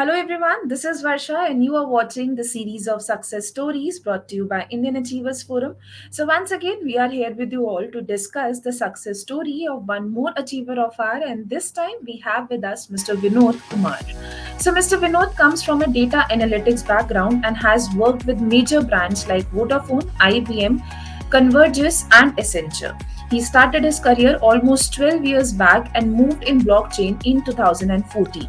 Hello everyone, this is Varsha and you are watching the series of success stories brought to you by Indian Achievers Forum. So once again, we are here with you all to discuss the success story of one more achiever of ours, and this time we have with us Mr. Vinod Kumar. So Mr. Vinod comes from a data analytics background and has worked with major brands like Vodafone, IBM, Convergys and Accenture. He started his career almost 12 years back and moved in blockchain in 2014.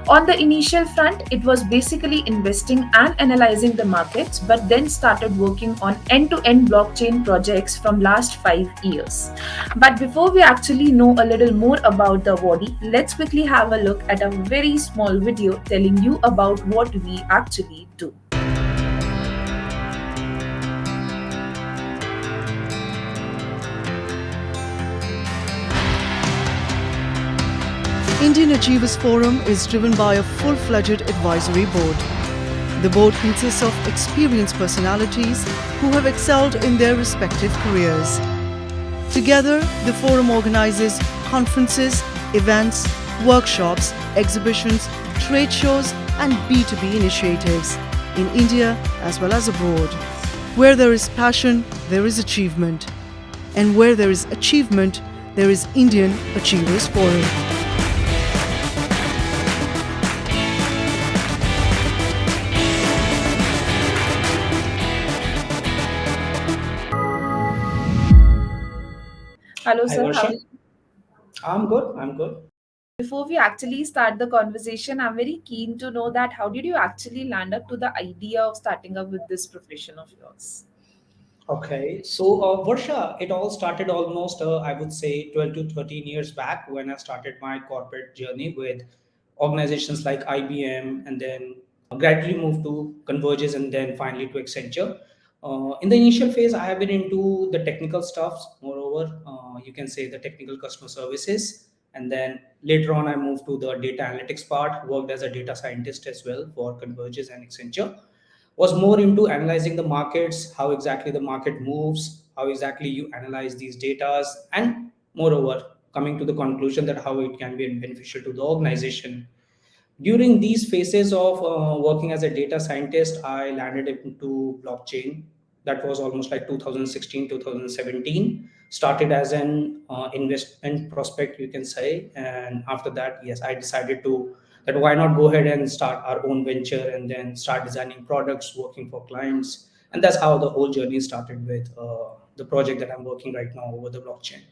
On the initial front, it was basically investing and analyzing the markets, but then started working on end-to-end blockchain projects from last 5 years. But before we actually know a little more about the body, let's quickly have a look at a very small video telling you about what we actually do. Indian Achievers Forum is driven by a full-fledged advisory board. The board consists of experienced personalities who have excelled in their respective careers. Together, the forum organizes conferences, events, workshops, exhibitions, trade shows, and B2B initiatives in India as well as abroad. Where there is passion, there is achievement. And where there is achievement, there is Indian Achievers Forum. Hello, Hi, sir. How are Varsha. you? I'm good. I'm good. Before we actually start the conversation, I'm very keen to know that how did you actually land up to the idea of starting up with this profession of yours? Okay. Varsha, it all started almost, I would say, 12 to 13 years back when I started my corporate journey with organizations like IBM and then gradually moved to Converges and then finally to Accenture. In the initial phase, I have been into the technical stuffs. Moreover, you can say the technical customer services. And then later on, I moved to the data analytics part, worked as a data scientist as well for Converges and Accenture. Was more into analyzing the markets, how exactly the market moves, how exactly you analyze these data, and moreover, coming to the conclusion that how it can be beneficial to the organization. During these phases of working as a data scientist, I landed into blockchain. That was almost like 2016, 2017. Started as an investment prospect, you can say. And after that, yes, I decided to that why not go ahead and start our own venture and then start designing products, working for clients. And that's how the whole journey started with the project that I'm working right now over the blockchain.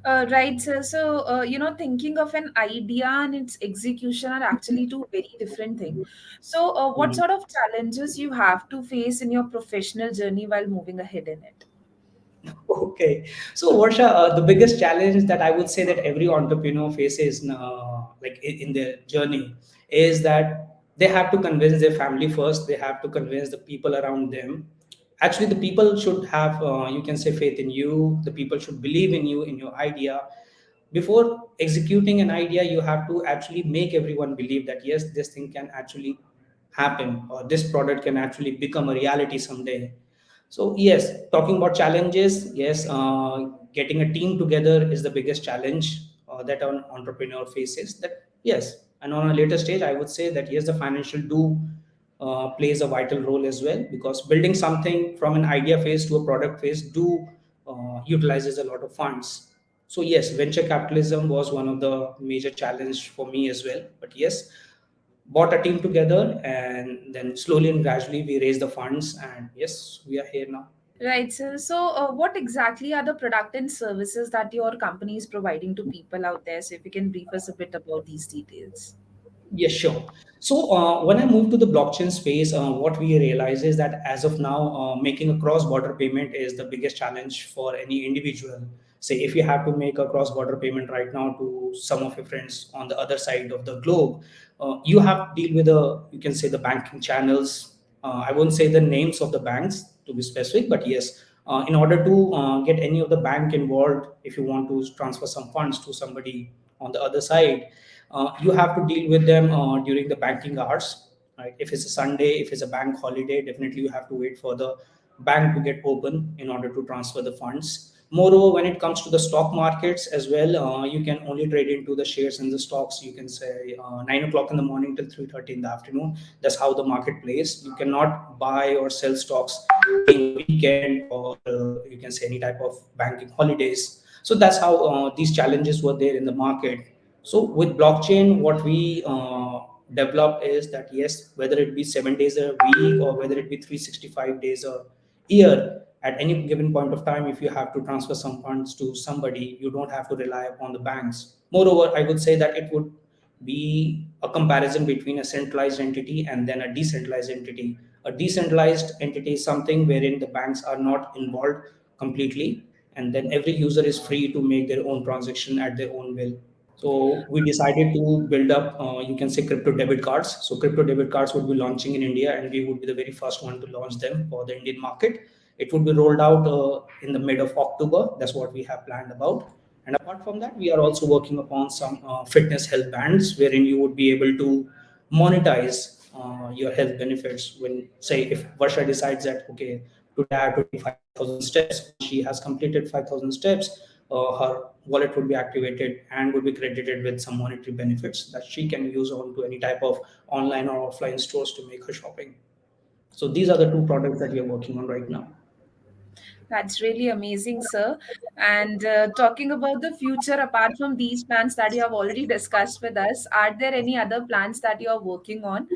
Right, sir. So, thinking of an idea and its execution are actually two very different things. So, what Mhm. sort of challenges you have to face in your professional journey while moving ahead in it? Okay. So, Varsha, the biggest challenge that I would say that every entrepreneur faces, like in their journey, is that they have to convince their family first. They have to convince the people around them. Actually, the people should have, you can say, faith in you. The people should believe in you, in your idea. Before executing an idea, you have to actually make everyone believe that yes, this thing can actually happen, or this product can actually become a reality someday. So yes, talking about challenges, yes, getting a team together is the biggest challenge that an entrepreneur faces. That yes, and on a later stage, I would say that yes, the financial do plays a vital role as well, because building something from an idea phase to a product phase do utilizes a lot of funds. So yes, venture capitalism was one of the major challenge for me as well. But yes, bought a team together and then slowly and gradually we raised the funds, and yes, we are here now. Right, sir. So, what exactly are the product and services that your company is providing to people out there? So, if you can brief us a bit about these details. Yes, sure. So when I moved to the blockchain space, what we realize is that as of now, making a cross-border payment is the biggest challenge for any individual. Say, if you have to make a cross-border payment right now to some of your friends on the other side of the globe, you have to deal with you can say the banking channels. I won't say the names of the banks to be specific, but yes, in order to get any of the bank involved, if you want to transfer some funds to somebody on the other side, you have to deal with them during the banking hours, right? If it's a Sunday, if it's a bank holiday, definitely you have to wait for the bank to get open in order to transfer the funds. Moreover, when it comes to the stock markets as well, you can only trade into the shares and the stocks. You can say 9 o'clock in the morning till 3:30 in the afternoon. That's how the market plays. You cannot buy or sell stocks during the weekend, or you can say any type of banking holidays. So that's how these challenges were there in the market. So with blockchain, what we develop is that yes, whether it be 7 days a week or whether it be 365 days a year, at any given point of time, if you have to transfer some funds to somebody, you don't have to rely upon the banks. Moreover, I would say that it would be a comparison between a centralized entity and then a decentralized entity. A decentralized entity is something wherein the banks are not involved completely, and then every user is free to make their own transaction at their own will. So we decided to build up, you can say, crypto debit cards. So crypto debit cards would be launching in India, and we would be the very first one to launch them for the Indian market. It would be rolled out in the mid of October. That's what we have planned about. And apart from that, we are also working upon some fitness health bands, wherein you would be able to monetize your health benefits. When, say, if Varsha decides that okay, today I have to take 5,000 steps. Once she has completed 5,000 steps, her wallet would be activated and would be credited with some monetary benefits that she can use on to any type of online or offline stores to make her shopping. So these are the two products that we are working on right now. That's really amazing, sir. And talking about the future, apart from these plans that you have already discussed with us, are there any other plans that you are working on?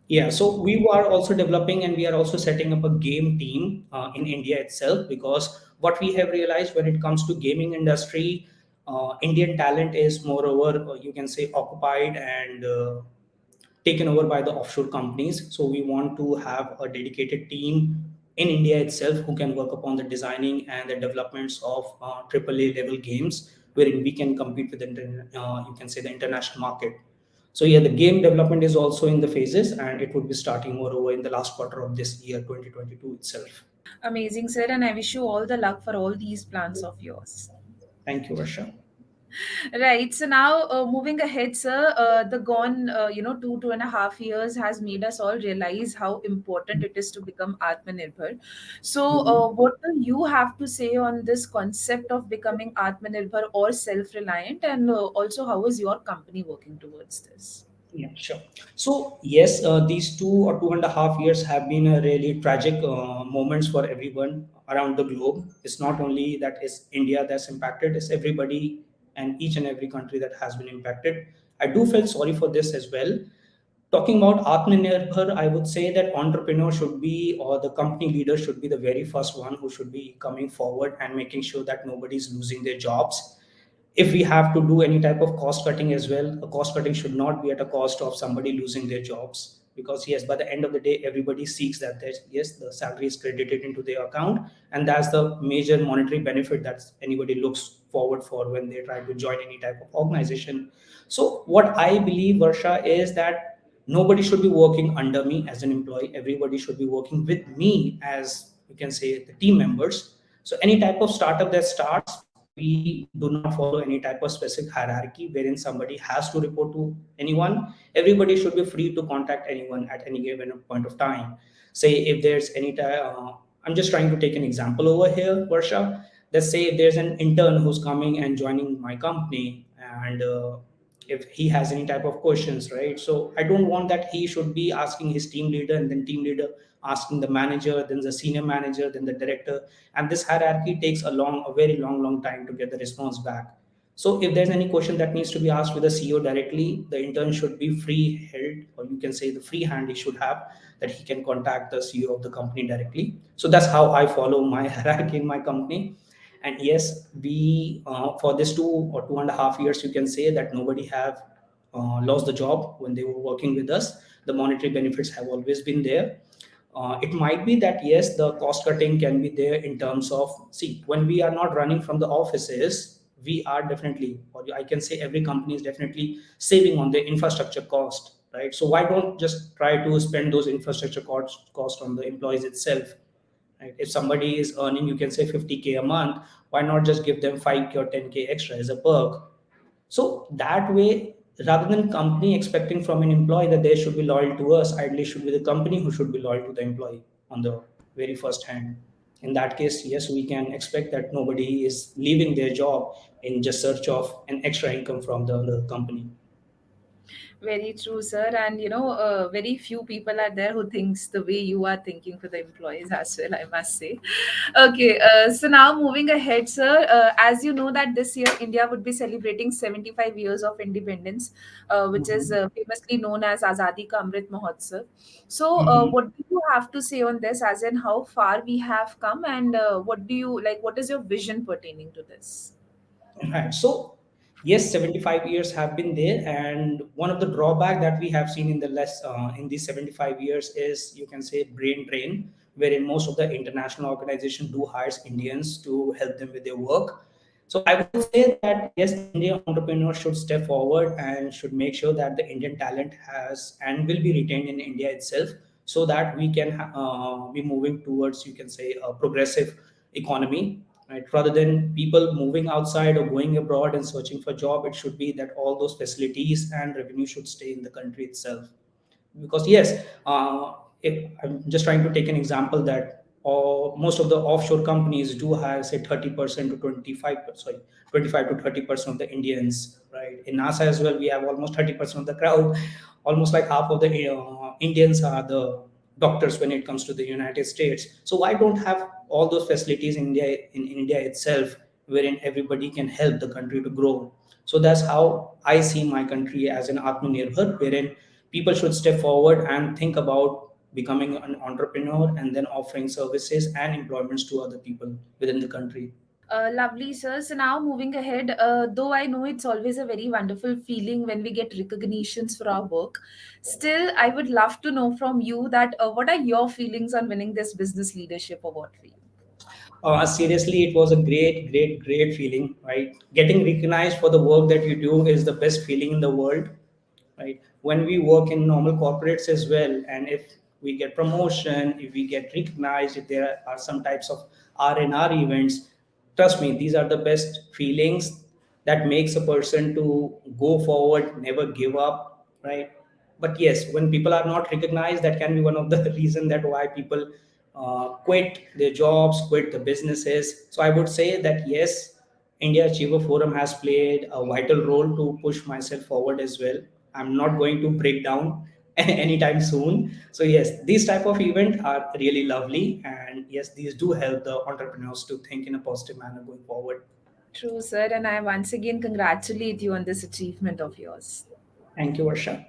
Yeah, so we are also developing and we are also setting up a game team in India itself, because what we have realized when it comes to gaming industry, Indian talent is moreover, you can say, occupied and taken over by the offshore companies. So we want to have a dedicated team in India itself who can work upon the designing and the developments of AAA level games, wherein we can compete with the you can say the international market. So yeah, the game development is also in the phases, and it would be starting moreover in the last quarter of this year, 2022 itself. Amazing, sir. And I wish you all the luck for all these plans of yours. Thank you, Varsha. Right. So now, moving ahead, sir, the gone, 2.5 years has made us all realize how important it is to become Atmanirbhar. So, Mhm. what do you have to say on this concept of becoming Atmanirbhar or self-reliant, and also how is your company working towards this? Yeah, sure. So yes, these 2 or 2.5 years have been a really tragic moments for everyone around the globe. It's not only that it's India that's impacted; it's everybody and each and every country that has been impacted. I do feel sorry for this as well. Talking about Atmanirbhar, I would say that entrepreneur should be, or the company leader should be, the very first one who should be coming forward and making sure that nobody is losing their jobs. If we have to do any type of cost cutting as well, a cost cutting should not be at a cost of somebody losing their jobs, because yes, by the end of the day, everybody seeks that yes, the salary is credited into their account, and that's the major monetary benefit that anybody looks forward for when they try to join any type of organization. So what I believe, Varsha, is that nobody should be working under me as an employee. Everybody should be working with me as, you can say, the team members. So any type of startup that starts, we do not follow any type of specific hierarchy wherein somebody has to report to anyone. Everybody should be free to contact anyone at any given point of time. Say if there's any I'm just trying to take an example over here, Varsha. Let's say if there's an intern who's coming and joining my company, and if he has any type of questions, right? So I don't want that he should be asking his team leader, and then team leader asking the manager, then the senior manager, then the director, and this hierarchy takes a very long time to get the response back. So if there's any question that needs to be asked with the CEO directly, the intern should be free held, or you can say the free hand he should have, that he can contact the CEO of the company directly. So that's how I follow my hierarchy in my company. And yes, we for this 2 or 2.5 years, you can say that nobody have lost the job when they were working with us. The monetary benefits have always been there. It might be that yes, the cost cutting can be there in terms of, see, when we are not running from the offices, we are definitely, or I can say every company is definitely saving on the infrastructure cost, right? So why don't just try to spend those infrastructure cost on the employees itself, right? If somebody is earning, you can say 50K a month, why not just give them 5K or 10K extra as a perk? So that way, rather than company expecting from an employee that they should be loyal to us, ideally should be the company who should be loyal to the employee on the very first hand. In that case, yes, we can expect that nobody is leaving their job in just search of an extra income from the other company. Very true, sir. And very few people are there who thinks the way you are thinking for the employees as well, I must say. Okay, so now moving ahead, sir, as you know that this year India would be celebrating 75 years of independence, which is Mhm. famously known as Azadi Ka Amrit Mahotsav. So, Mhm. what do you have to say on this, as in how far we have come, and what do you like? What is your vision pertaining to this? Right. So, yes, 75 years have been there, and one of the drawback that we have seen in the less in these 75 years is, you can say, brain drain, wherein most of the international organization do hires Indians to help them with their work. So I would say that yes, the Indian entrepreneurs should step forward and should make sure that the Indian talent has and will be retained in India itself, so that we can be moving towards, you can say, a progressive economy, right? Rather than people moving outside or going abroad and searching for job, it should be that all those facilities and revenue should stay in the country itself. Because yes, if I'm just trying to take an example that most of the offshore companies do hire say 30% to 25, sorry, 25 to 30% of the Indians, right? In NASA as well, we have almost 30% of the crowd. Almost like half of the Indians are the doctors when it comes to the United States. So why don't have all those facilities in India itself, wherein everybody can help the country to grow? So that's how I see my country as an Atmanirbhar, wherein people should step forward and think about becoming an entrepreneur and then offering services and employments to other people within the country. Lovely, sir. So now moving ahead, though I know it's always a very wonderful feeling when we get recognitions for our work, still I would love to know from you that what are your feelings on winning this business leadership award for you? Seriously, it was a great feeling, right? Getting recognized for the work that you do is the best feeling in the world, right? When we work in normal corporates as well, and if we get promotion, if we get recognized, if there are some types of R&R events, trust me, these are the best feelings that makes a person to go forward, never give up, right? But yes, when people are not recognized, that can be one of the reason that why people quit their jobs, quit the businesses. So I would say that yes, India Achiever Forum has played a vital role to push myself forward as well. I'm not going to break down anytime soon. So yes, these type of event are really lovely, and yes, these do help the entrepreneurs to think in a positive manner going forward. True, sir, and I once again congratulate you on this achievement of yours. Thank you, Varsha.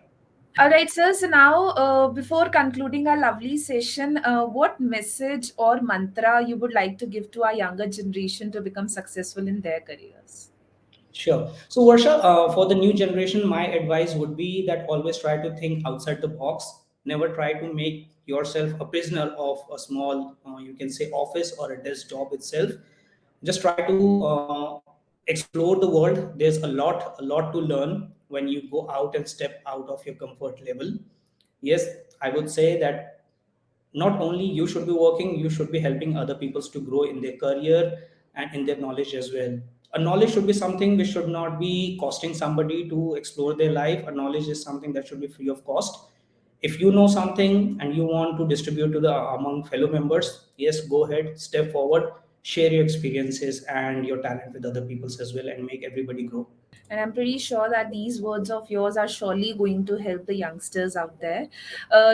All right, sir. So now, before concluding our lovely session, what message or mantra you would like to give to our younger generation to become successful in their careers? Sure. So, Varsha, for the new generation, my advice would be that always try to think outside the box. Never try to make yourself a prisoner of a small, you can say, office or a desk job itself. Just try to explore the world. There's a lot to learn when you go out and step out of your comfort level. Yes, I would say that not only you should be working, you should be helping other peoples to grow in their career and in their knowledge as well. A knowledge should be something which should not be costing somebody to explore their life. A knowledge is something that should be free of cost. If you know something and you want to distribute to the among fellow members, yes, go ahead, step forward, share your experiences and your talent with other peoples as well, and make everybody grow. And I'm pretty sure that these words of yours are surely going to help the youngsters out there.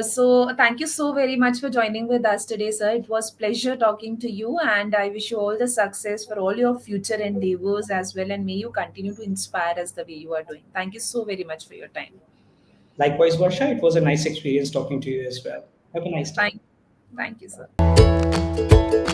So thank you so very much for joining with us today, sir. It was pleasure talking to you, and I wish you all the success for all your future endeavors as well. And may you continue to inspire us the way you are doing. Thank you so very much for your time. Likewise, Varsha, it was a nice experience talking to you as well. Have a nice day. Thank, thank you, sir.